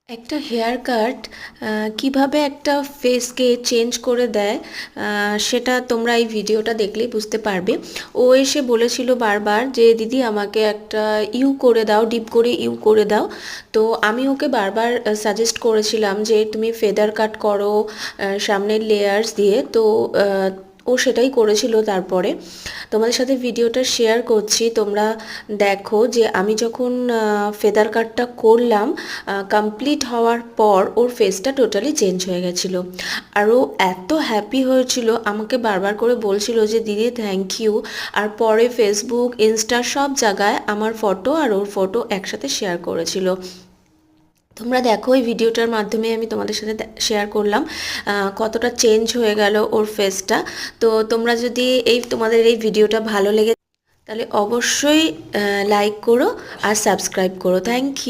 একটা hair cut কিভাবে একটা ফেসকে চেঞ্জ করে দেয়, সেটা তোমরা এই ভিডিওটা দেখলেই বুঝতে পারবে। ও এসে বলেছিল বারবার যে দিদি আমাকে একটা ইউ করে দাও, ডিপ করে ইউ করে দাও। তো আমি ওকে বারবার সাজেস্ট করেছিলাম যে তুমি ফেদার কাট করো সামনের লেয়ার্স দিয়ে। তো ও সেটাই করেছিল। তারপরে তোমাদের সাথে ভিডিওটা শেয়ার করছি, তোমরা দেখো যে আমি যখন ফেদার কাটটা করলাম, কমপ্লিট হওয়ার পর ওর ফেসটা টোটালি চেঞ্জ হয়ে গেছিলো। আর ও এত হ্যাপি হয়েছিল, আমাকে বারবার করে বলছিল যে দিদি থ্যাংক ইউ। আর পরে ফেসবুক, ইনস্টা সব জায়গায় আমার ফটো আর ওর ফটো একসাথে শেয়ার করেছিল। তোমরা দেখো, এই ভিডিওটার মাধ্যমে আমি তোমাদের সাথে শেয়ার করলাম কতটা চেঞ্জ হয়ে গেল ওর ফেসটা। তো তোমরা যদি তোমাদের এই ভিডিওটা ভালো লেগে তাহলে অবশ্যই লাইক করো আর সাবস্ক্রাইব করো। Thank you.